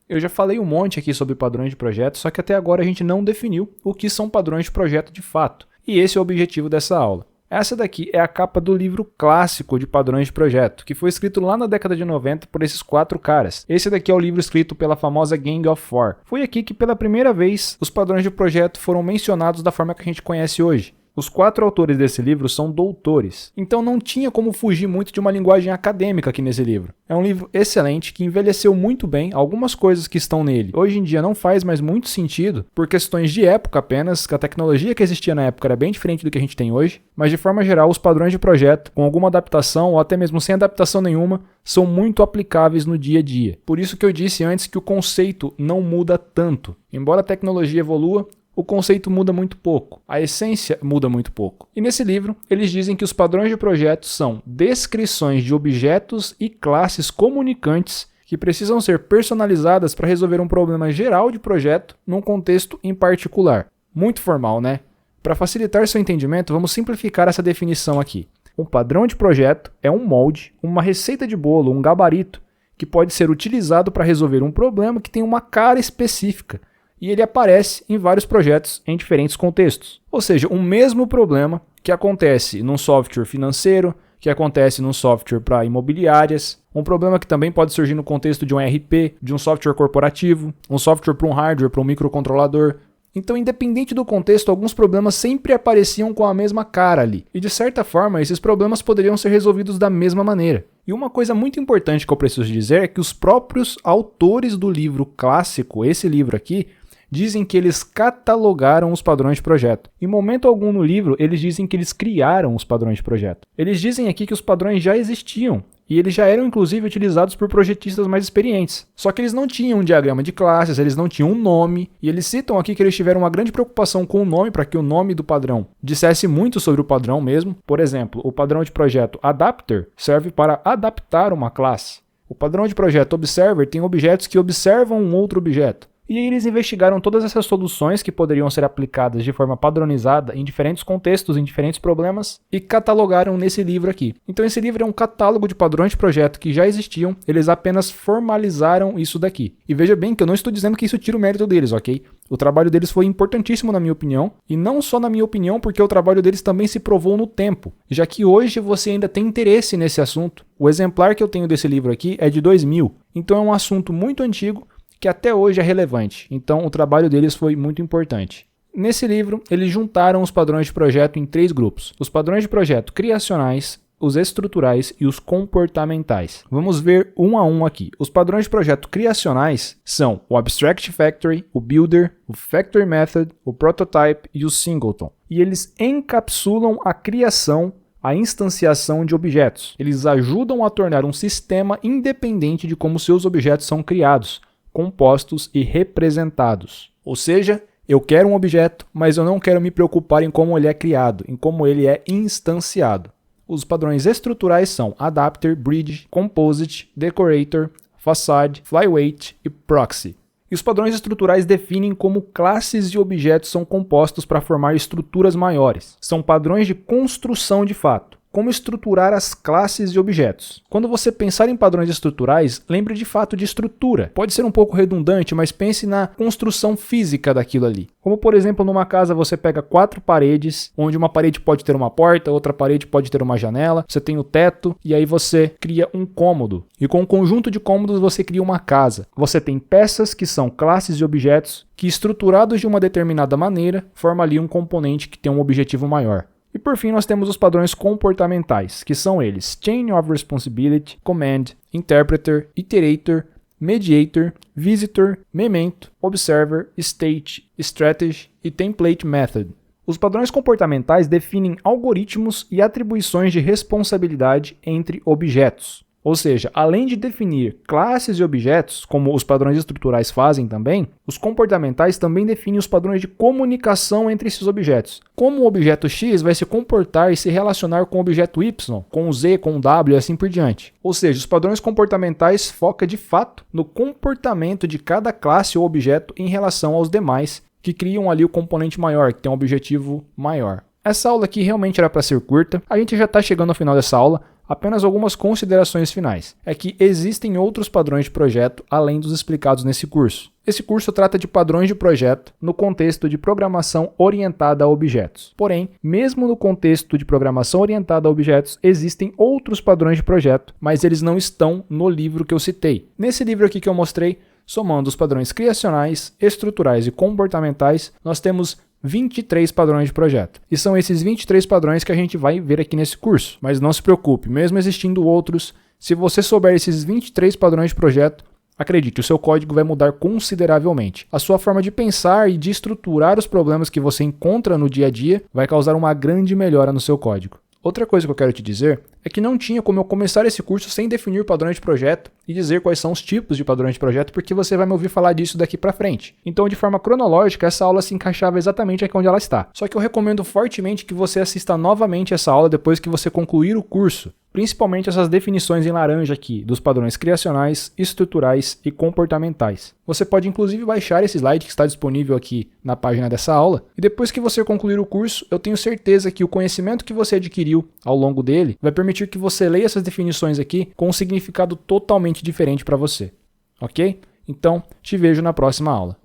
Eu já falei um monte aqui sobre padrões de projeto, só que até agora a gente não definiu o que são padrões de projeto de fato. E esse é o objetivo dessa aula. Essa daqui é a capa do livro clássico de padrões de projeto, que foi escrito lá na década de 90 por esses 4 caras. Esse daqui é o livro escrito pela famosa Gang of Four. Foi aqui que pela primeira vez os padrões de projeto foram mencionados da forma que a gente conhece hoje. Os 4 autores desse livro são doutores, então não tinha como fugir muito de uma linguagem acadêmica aqui nesse livro. É um livro excelente que envelheceu muito bem, algumas coisas que estão nele hoje em dia não faz mais muito sentido, por questões de época apenas, que a tecnologia que existia na época era bem diferente do que a gente tem hoje, mas de forma geral os padrões de projeto, com alguma adaptação ou até mesmo sem adaptação nenhuma, são muito aplicáveis no dia a dia. Por isso que eu disse antes que o conceito não muda tanto. Embora a tecnologia evolua, o conceito muda muito pouco, a essência muda muito pouco. E nesse livro, eles dizem que os padrões de projetos são descrições de objetos e classes comunicantes que precisam ser personalizadas para resolver um problema geral de projeto num contexto em particular. Muito formal, né? Para facilitar seu entendimento, vamos simplificar essa definição aqui. Um padrão de projeto é um molde, uma receita de bolo, um gabarito, que pode ser utilizado para resolver um problema que tem uma cara específica, e ele aparece em vários projetos em diferentes contextos. Ou seja, o mesmo problema que acontece num software financeiro, que acontece num software para imobiliárias, um problema que também pode surgir no contexto de um ERP, de um software corporativo, um software para um hardware, para um microcontrolador. Então, independente do contexto, alguns problemas sempre apareciam com a mesma cara ali. E de certa forma, esses problemas poderiam ser resolvidos da mesma maneira. E uma coisa muito importante que eu preciso dizer é que os próprios autores do livro clássico, esse livro aqui, dizem que eles catalogaram os padrões de projeto. Em momento algum no livro, eles dizem que eles criaram os padrões de projeto. Eles dizem aqui que os padrões já existiam, e eles já eram inclusive utilizados por projetistas mais experientes. Só que eles não tinham um diagrama de classes, eles não tinham um nome, e eles citam aqui que eles tiveram uma grande preocupação com o nome para que o nome do padrão dissesse muito sobre o padrão mesmo. Por exemplo, o padrão de projeto Adapter serve para adaptar uma classe. O padrão de projeto Observer tem objetos que observam um outro objeto. E aí eles investigaram todas essas soluções que poderiam ser aplicadas de forma padronizada em diferentes contextos, em diferentes problemas, e catalogaram nesse livro aqui. Então esse livro é um catálogo de padrões de projeto que já existiam, eles apenas formalizaram isso daqui. E veja bem que eu não estou dizendo que isso tira o mérito deles, ok? O trabalho deles foi importantíssimo na minha opinião, e não só na minha opinião, porque o trabalho deles também se provou no tempo, já que hoje você ainda tem interesse nesse assunto. O exemplar que eu tenho desse livro aqui é de 2000, então é um assunto muito antigo, que até hoje é relevante, então o trabalho deles foi muito importante. Nesse livro, eles juntaram os padrões de projeto em 3 grupos. Os padrões de projeto criacionais, os estruturais e os comportamentais. Vamos ver um a um aqui. Os padrões de projeto criacionais são o Abstract Factory, o Builder, o Factory Method, o Prototype e o Singleton. E eles encapsulam a criação, a instanciação de objetos. Eles ajudam a tornar um sistema independente de como seus objetos são criados, compostos e representados. Ou seja, eu quero um objeto, mas eu não quero me preocupar em como ele é criado, em como ele é instanciado. Os padrões estruturais são Adapter, Bridge, Composite, Decorator, Facade, Flyweight e Proxy. E os padrões estruturais definem como classes de objetos são compostos para formar estruturas maiores. São padrões de construção de fato. Como estruturar as classes de objetos. Quando você pensar em padrões estruturais, lembre de fato de estrutura. Pode ser um pouco redundante, mas pense na construção física daquilo ali. Como por exemplo, numa casa você pega 4 paredes, onde uma parede pode ter uma porta, outra parede pode ter uma janela, você tem o teto, e aí você cria um cômodo. E com um conjunto de cômodos você cria uma casa. Você tem peças que são classes de objetos, que estruturados de uma determinada maneira, formam ali um componente que tem um objetivo maior. E por fim nós temos os padrões comportamentais, que são eles Chain of Responsibility, Command, Interpreter, Iterator, Mediator, Visitor, Memento, Observer, State, Strategy e Template Method. Os padrões comportamentais definem algoritmos e atribuições de responsabilidade entre objetos. Ou seja, além de definir classes de objetos, como os padrões estruturais fazem também, os comportamentais também definem os padrões de comunicação entre esses objetos. Como o objeto X vai se comportar e se relacionar com o objeto Y, com o Z, com o W e assim por diante. Ou seja, os padrões comportamentais focam de fato no comportamento de cada classe ou objeto em relação aos demais, que criam ali o componente maior, que tem um objetivo maior. Essa aula aqui realmente era para ser curta, a gente já está chegando ao final dessa aula, apenas algumas considerações finais. É que existem outros padrões de projeto além dos explicados nesse curso. Esse curso trata de padrões de projeto no contexto de programação orientada a objetos. Porém, mesmo no contexto de programação orientada a objetos, existem outros padrões de projeto, mas eles não estão no livro que eu citei. Nesse livro aqui que eu mostrei, somando os padrões criacionais, estruturais e comportamentais, nós temos 23 padrões de projeto. E são esses 23 padrões que a gente vai ver aqui nesse curso. Mas não se preocupe, mesmo existindo outros, se você souber esses 23 padrões de projeto, acredite, o seu código vai mudar consideravelmente. A sua forma de pensar e de estruturar os problemas que você encontra no dia a dia vai causar uma grande melhora no seu código. Outra coisa que eu quero te dizer é que não tinha como eu começar esse curso sem definir padrões de projeto e dizer quais são os tipos de padrões de projeto, porque você vai me ouvir falar disso daqui para frente. Então, de forma cronológica, essa aula se encaixava exatamente aqui onde ela está. Só que eu recomendo fortemente que você assista novamente essa aula depois que você concluir o curso, principalmente essas definições em laranja aqui, dos padrões criacionais, estruturais e comportamentais. Você pode inclusive baixar esse slide que está disponível aqui na página dessa aula, e depois que você concluir o curso, eu tenho certeza que o conhecimento que você adquiriu ao longo dele vai permitir que você leia essas definições aqui com um significado totalmente diferente para você. Ok? Então, te vejo na próxima aula.